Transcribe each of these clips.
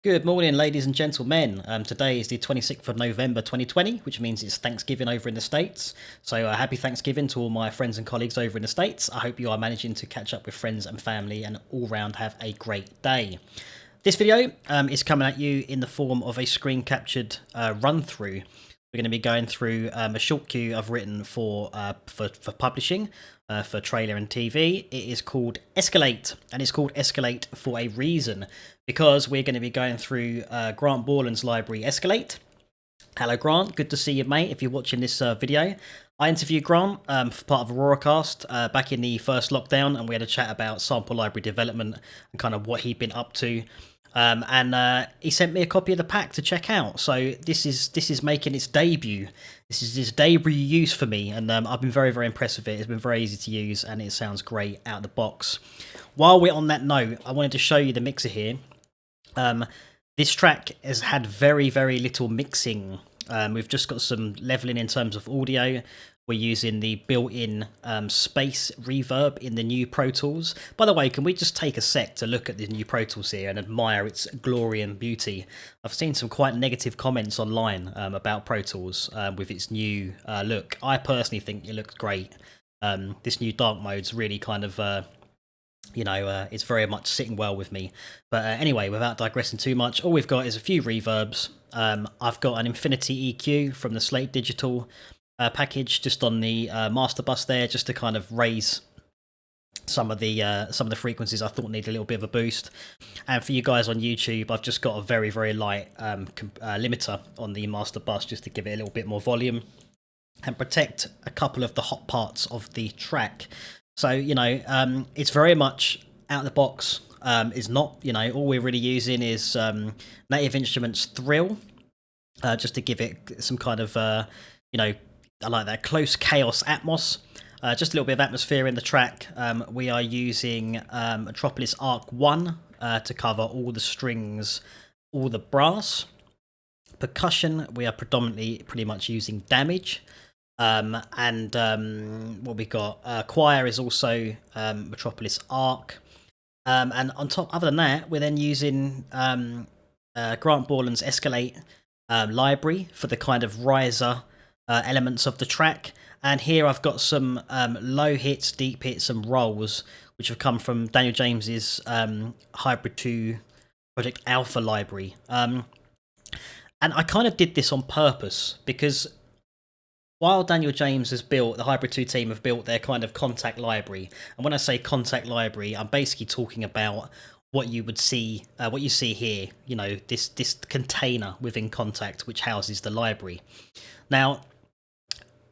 Good morning, ladies and gentlemen. Today is the 26th of November 2020, which means it's Thanksgiving over in the States. So happy Thanksgiving to all my friends and colleagues over in the States. I hope you are managing to catch up with friends and family and all round have a great day. This video is coming at you in the form of a screen captured run through. We're going to be going through a short cue I've written for publishing, for trailer and TV. It is called Escalate, and it's called Escalate for a reason, because we're going to be going through Grant Borland's library Escalate. Hello Grant, good to see you mate if you're watching this video. I interviewed Grant for part of AuroraCast back in the first lockdown, and we had a chat about sample library development and kind of what he'd been up to. And he sent me a copy of the pack to check out. So this is making its debut. This is his debut use for me, and I've been very impressed with it. It's been very easy to use, and it sounds great out of the box. While we're on that note, I wanted to show you the mixer here. This track has had very little mixing. We've just got some leveling in terms of audio. We're using the built-in space reverb in the new Pro Tools. By the way, can we just take a sec to look at the new Pro Tools here and admire its glory and beauty? I've seen some quite negative comments online about Pro Tools with its new look. I personally think it looks great. This new dark mode's really kind of... it's very much sitting well with me. But anyway, without digressing too much, all we've got is a few reverbs. I've got an Infinity EQ from the Slate Digital package just on the master bus there, just to kind of raise some of the frequencies I thought needed a little bit of a boost. And for you guys on YouTube, I've just got a very light limiter on the master bus just to give it a little bit more volume and protect a couple of the hot parts of the track. So, it's very much out of the box. It's not, all we're really using is Native Instruments Thrill, just to give it some kind of, I like that close chaos atmos. Just a little bit of atmosphere in the track. We are using Metropolis Arc 1 to cover all the strings, all the brass. Percussion, we are predominantly pretty much using Damage. What we got, choir is also Metropolis Arc, and on top, other than that, we're then using Grant Borland's Escalate library for the kind of riser elements of the track. And here I've got some low hits, deep hits, and rolls, which have come from Daniel James's Hybrid 2 Project Alpha library. And I kind of did this on purpose because while Daniel James has built, the Hybrid 2 team have built their kind of contact library, and when I say contact library, I'm basically talking about what you would see, what you see here, this container within Contact which houses the library. Now,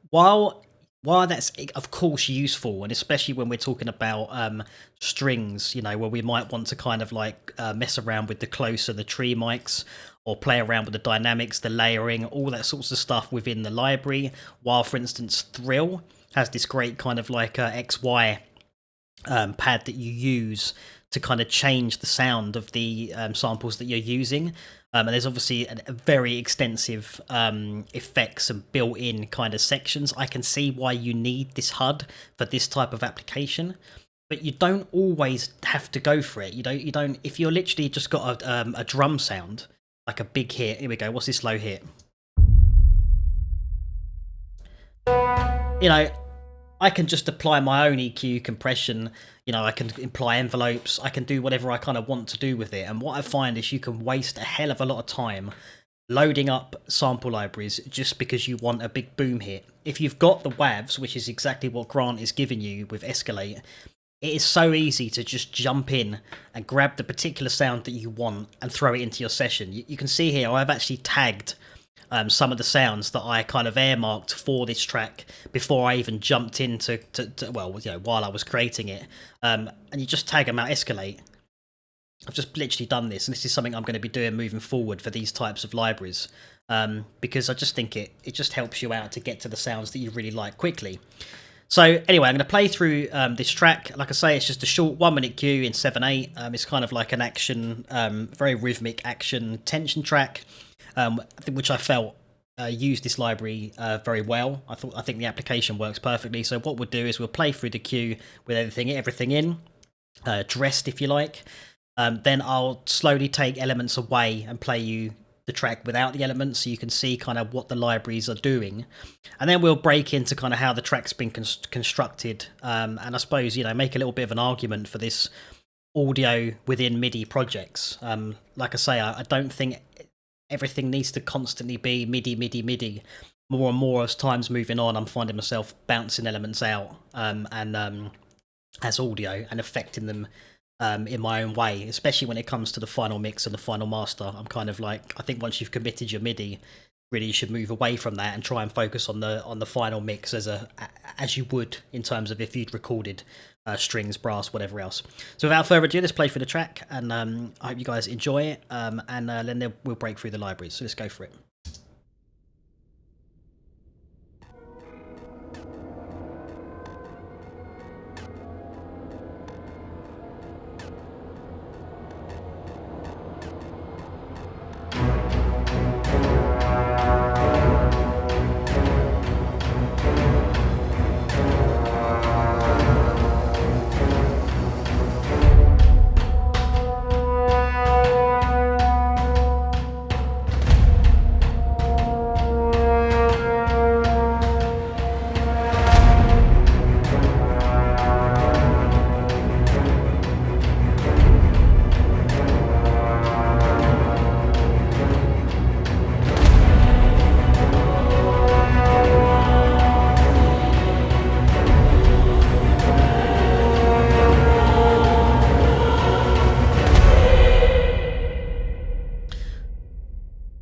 while that's of course useful, and especially when we're talking about strings, where we might want to kind of like mess around with the closer the tree mics, or play around with the dynamics, the layering, all that sorts of stuff within the library, while for instance Thrill has this great kind of like XY pad that you use to kind of change the sound of the samples that you're using. And there's obviously a very extensive effects and built-in kind of sections. I can see why you need this HUD for this type of application, but you don't always have to go for it. You don't. If you're literally just got a drum sound, like a big hit. Here we go. What's this low hit? I can just apply my own EQ compression. I can apply envelopes. I can do whatever I kind of want to do with it. And what I find is you can waste a hell of a lot of time loading up sample libraries just because you want a big boom hit. If you've got the WAVs, which is exactly what Grant is giving you with Escalate, it is so easy to just jump in and grab the particular sound that you want and throw it into your session. You can see here I've actually tagged some of the sounds that I kind of earmarked for this track before I even jumped into while I was creating it. And you just tag them out, Escalate. I've just literally done this, and this is something I'm going to be doing moving forward for these types of libraries, because I just think it just helps you out to get to the sounds that you really like quickly. So anyway, I'm going to play through this track. Like I say, it's just a short 1 minute cue in 7/8. It's kind of like an action, very rhythmic action tension track, which I felt used this library very well. I think the application works perfectly. So what we'll do is we'll play through the cue with everything in, dressed if you like. Then I'll slowly take elements away and play you the track without the elements, so you can see kind of what the libraries are doing, and then we'll break into kind of how the track's been constructed, and I suppose, you know, make a little bit of an argument for this audio within MIDI projects. Like I say, I don't think everything needs to constantly be MIDI. More and more as time's moving on, I'm finding myself bouncing elements out and as audio and affecting them in my own way, especially when it comes to the final mix and the final master. I'm kind of like, I think once you've committed your MIDI, really you should move away from that and try and focus on the final mix as you would in terms of if you'd recorded strings, brass, whatever else. So without further ado, let's play through the track, and I hope you guys enjoy it, and then we'll break through the libraries. So let's go for it.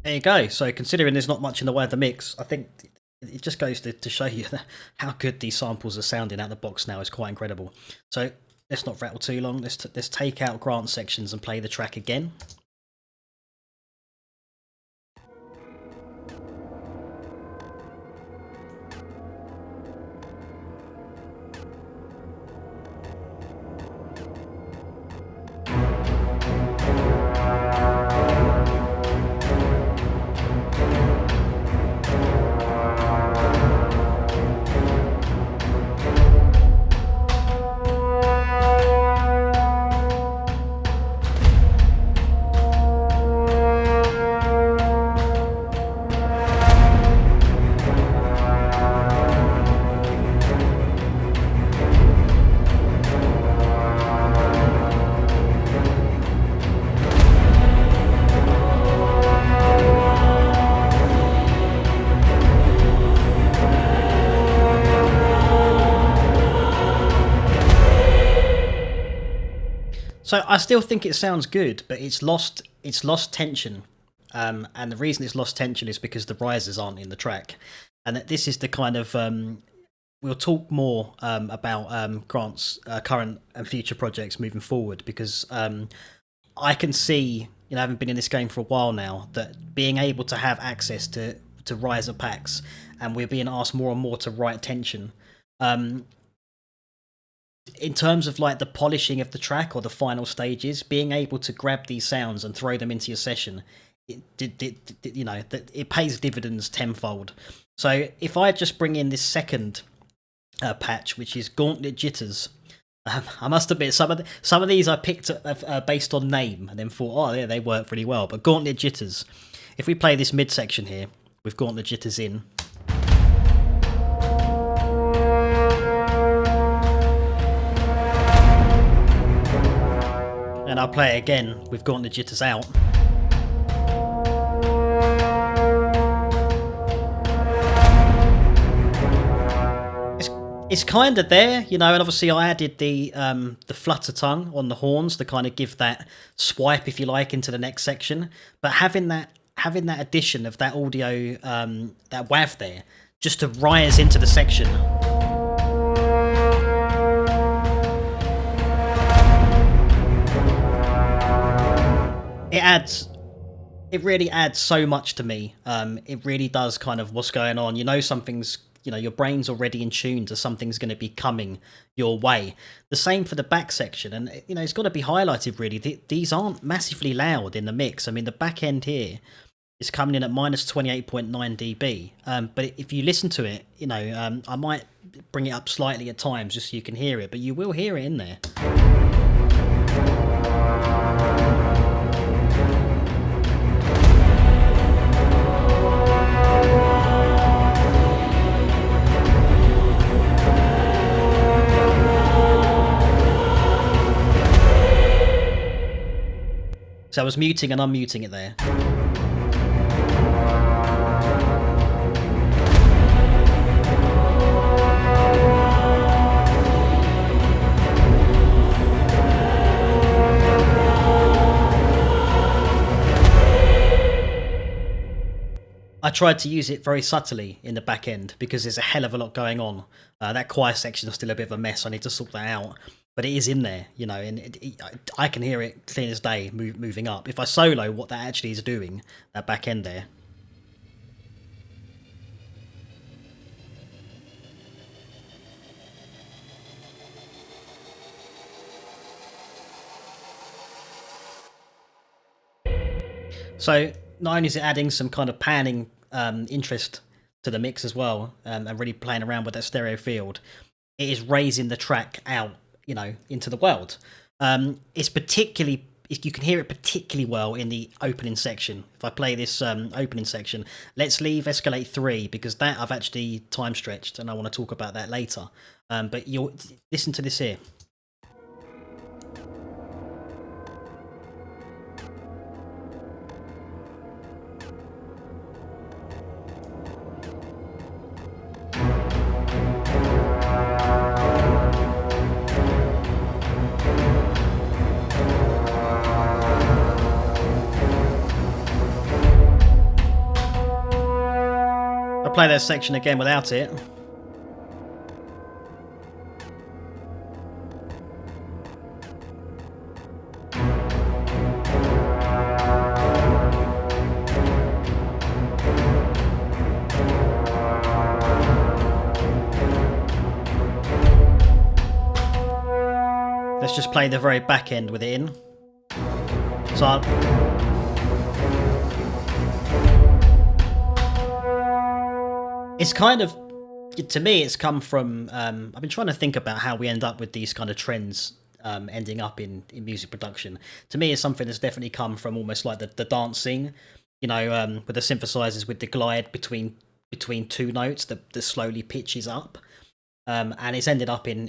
There you go. So considering there's not much in the way of the mix, I think it just goes to show you how good these samples are sounding out the box now. Is quite incredible. So let's not rattle too long. Let's take out Grant sections and play the track again. So I still think it sounds good, but it's lost tension, and the reason it's lost tension is because the risers aren't in the track, and that this is the kind of we'll talk more about Grant's current and future projects moving forward, because I can see, you know, having been in this game for a while now, that being able to have access to riser packs, and we're being asked more and more to write tension. In terms of like the polishing of the track or the final stages, being able to grab these sounds and throw them into your session, it pays dividends tenfold. So if I just bring in this second patch, which is Gauntlet Jitters, I must admit some of these I picked based on name and then thought, oh yeah, they work really well. But Gauntlet Jitters, if we play this midsection here with Gauntlet Jitters in. And I'll play it again with Gauntlet Jitters out. It's kind of there, you know, and obviously I added the flutter tongue on the horns to kind of give that swipe, if you like, into the next section. But having that addition of that audio, that wav there, just to rise into the section. It really adds so much to me. It really does kind of what's going on. You know, something's, you know, your brain's already in tune to something's going to be coming your way. The same for the back section, and you know, it's got to be highlighted really. These aren't massively loud in the mix. I mean, the back end here is coming in at minus 28.9 dB. But if you listen to it, you know, I might bring it up slightly at times just so you can hear it, but you will hear it in there. So I was muting and unmuting it there. I tried to use it very subtly in the back end because there's a hell of a lot going on. That choir section is still a bit of a mess. I need to sort that out. But it is in there, you know, and I can hear it clear as day moving up. If I solo what that actually is doing, that back end there. So not only is it adding some kind of panning interest to the mix as well, and really playing around with that stereo field, it is raising the track out, you know, into the world. It's particularly, you can hear it particularly well in the opening section. If I play this opening section, let's leave Escalate 3 because that I've actually time stretched and I want to talk about that later. But you'll listen to this here. Play that section again without it. Let's just play the very back end with it in. So it's kind of, to me, it's come from, I've been trying to think about how we end up with these kind of trends ending up in music production. To me, it's something that's definitely come from almost like the dance scene, you know, with the synthesizers with the glide between two notes that slowly pitches up. And it's ended up in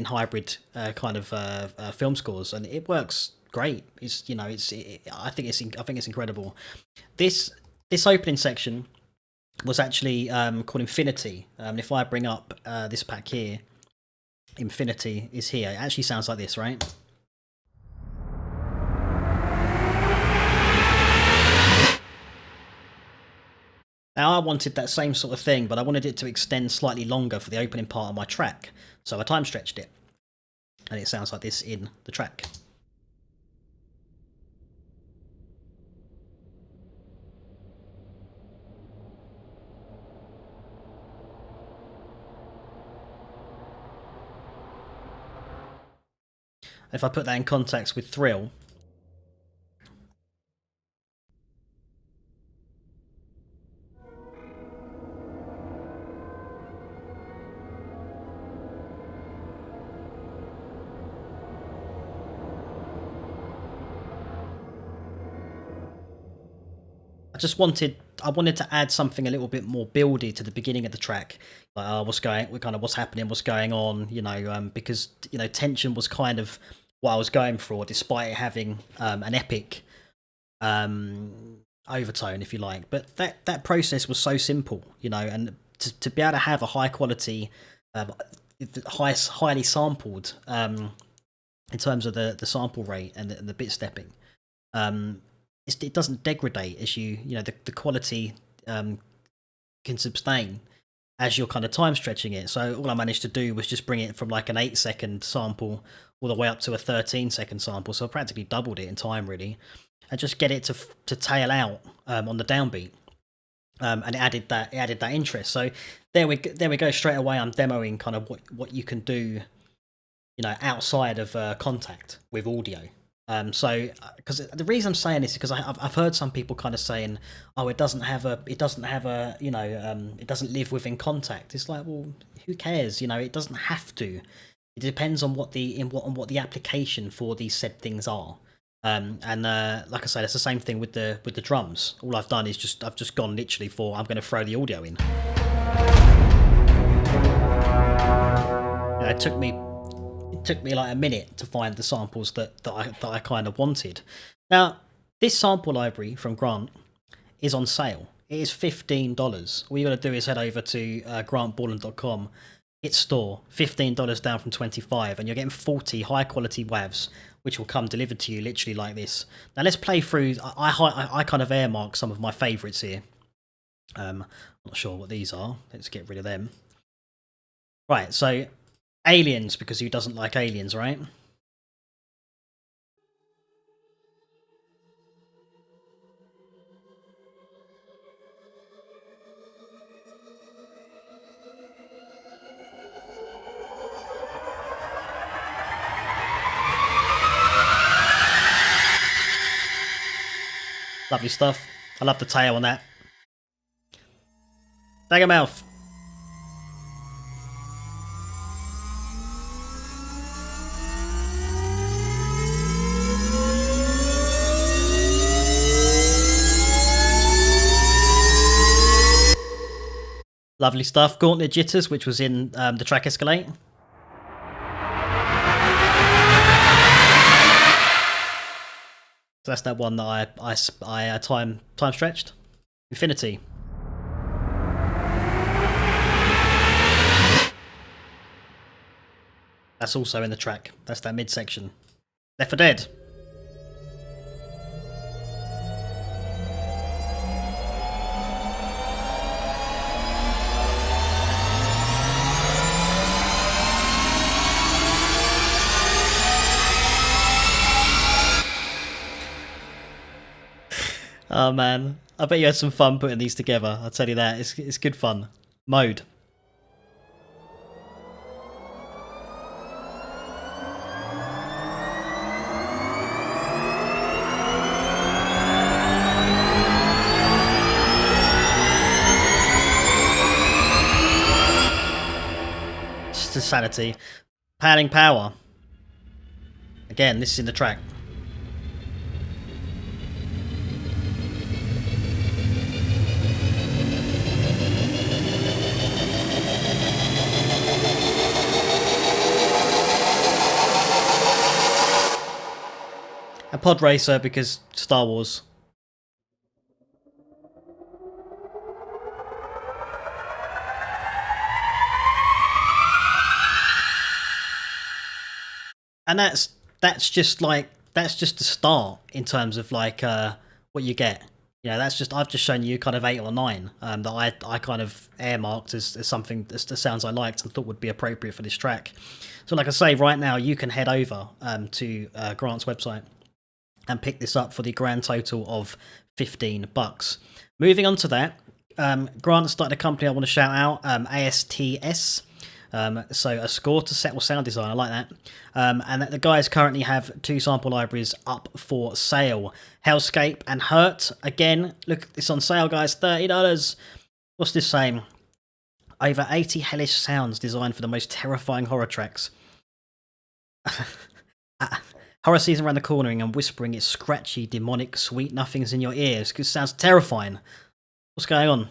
hybrid kind of film scores, and it works great. It's, you know, I think it's incredible. This opening section was actually called Infinity. If I bring up this pack here, Infinity is here. It actually sounds like this, right? Now I wanted that same sort of thing, but I wanted it to extend slightly longer for the opening part of my track, so I time stretched it, and it sounds like this in the track. If I put that in context with Thrill, I wanted to add something a little bit more buildy to the beginning of the track, like what's happening, what's going on, you know, because, you know, tension was kind of what I was going for, despite it having an epic overtone, if you like. But that process was so simple, you know, and to be able to have a high quality, highly sampled in terms of the sample rate and the bit stepping. It doesn't degrade as you know, the quality can sustain as you're kind of time stretching it. So all I managed to do was just bring it from like an 8-second sample all the way up to a 13-second sample. So I practically doubled it in time, really, and just get it to tail out on the downbeat. And it added that interest. So there we go. Straight away, I'm demoing kind of what you can do, you know, outside of contact with audio. So because the reason I'm saying this is because I've heard some people kind of saying, oh, it doesn't have a you know, it doesn't live within contact. It's like, well, who cares? You know, it doesn't have to. It depends on what the application for these said things are. And like I said, it's the same thing with the drums. All I've done is I've just gone literally for, I'm going to throw the audio in. You know, it took me like a minute to find the samples that I kind of wanted. Now, this sample library from Grant is on sale. It is $15. All you got to do is head over to grantborland.com, hit store, $15 down from 25, and you're getting 40 high quality WAVs, which will come delivered to you literally like this. Now let's play through. I kind of earmark some of my favourites here. I'm not sure what these are. Let's get rid of them. Right, so Aliens, because who doesn't like aliens, right? Lovely stuff. I love the tail on that. Daggermouth. Lovely stuff. Gauntlet Jitters, which was in the track Escalate. So that's that one that I time stretched. Infinity. That's also in the track. That's that midsection. Left 4 Dead. Oh man, I bet you had some fun putting these together. I'll tell you that. It's good fun. Mode. Just insanity. Panning power. Again, this is in the track. A pod racer because Star Wars. And that's just the start in terms of like what you get. You know, I've just shown you kind of 8 or 9 that I kind of earmarked as something as the sounds I liked and thought would be appropriate for this track. So like I say, right now you can head over to Grant's website and pick this up for the grand total of $15. Moving on to that, Grant started a company I want to shout out, ASTS. So a score to settle sound design. I like that. And the guys currently have 2 sample libraries up for sale. Hellscape and Hurt. Again, look, it's on sale, guys. $30. What's this saying? Over 80 hellish sounds designed for the most terrifying horror tracks. Horror season around the corner and whispering its scratchy, demonic, sweet nothings in your ears. It sounds terrifying. What's going on?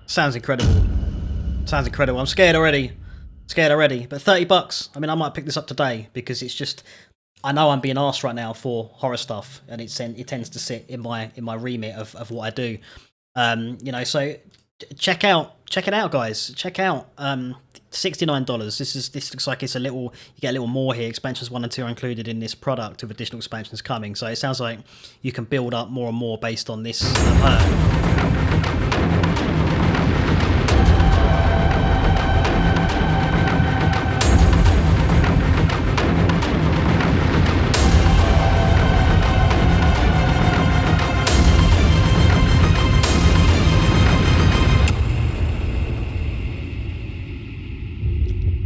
Sounds incredible. Sounds incredible. I'm scared already. But $30. I mean, I might pick this up today because it's just. I know I'm being asked right now for horror stuff, and it tends to sit in my remit of what I do. You know, so check it out, guys. Check out $69. This looks like it's a little. You get a little more here. Expansions 1 and 2 are included in this product, with additional expansions coming. So it sounds like you can build up more and more based on this.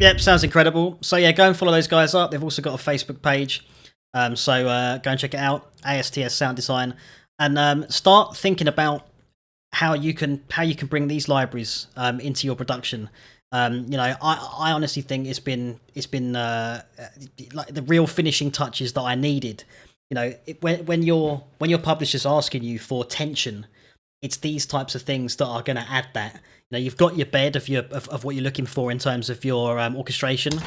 Yep, sounds incredible. So yeah, go and follow those guys up. They've also got a Facebook page. So go and check it out, ASTS Sound Design. And start thinking about how you can bring these libraries into your production. You know, I honestly think it's been like the real finishing touches that I needed. You know, when your publisher's asking you for tension, it's these types of things that are going to add that. You know, you've got your bed of what you're looking for in terms of your orchestration.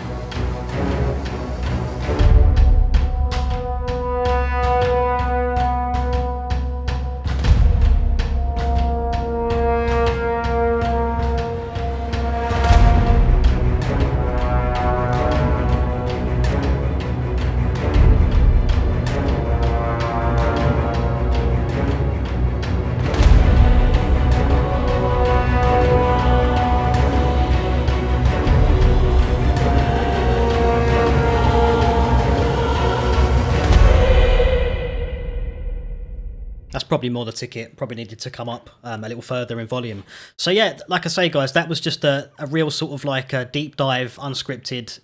That's probably more the ticket. Probably needed to come up a little further in volume. So yeah, like I say, guys, that was just a real sort of like a deep dive, unscripted.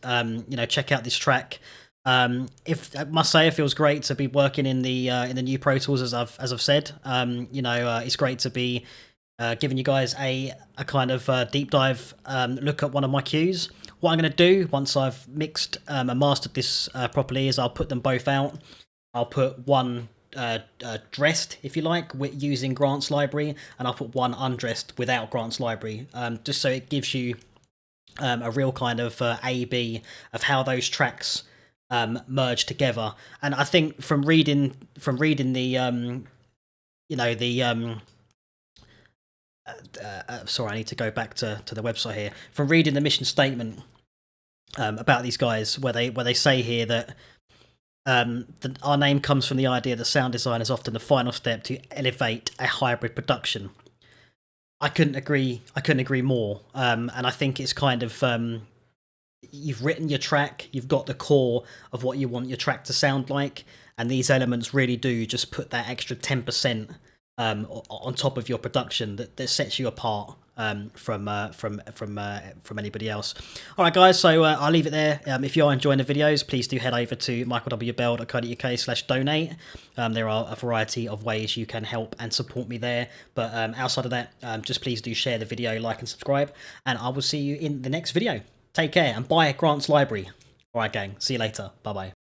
You know, check out this track. If I must say, it feels great to be working in the new Pro Tools, as I've said. You know, it's great to be giving you guys a kind of deep dive look at one of my cues. What I'm going to do once I've mixed and mastered this properly is I'll put them both out. I'll put one dressed, if you like, with using Grant's library, and I'll put one undressed without Grant's library, just so it gives you a real kind of A/B of how those tracks merge together. And I think from reading the you know, the sorry, I need to go back to the website here. From reading the mission statement about these guys, where they say here that our name comes from the idea that sound design is often the final step to elevate a hybrid production. I couldn't agree more. And I think it's kind of you've written your track, you've got the core of what you want your track to sound like, and these elements really do just put that extra 10% on top of your production that sets you apart from anybody else. All right, guys, so I'll leave it there. If you are enjoying the videos, please do head over to michaelwbell.co.uk/donate. There are a variety of ways you can help and support me there, but outside of that, just please do share the video, like and subscribe, and I will see you in the next video. Take care and buy Grant's library. All right, gang, see you later. Bye bye.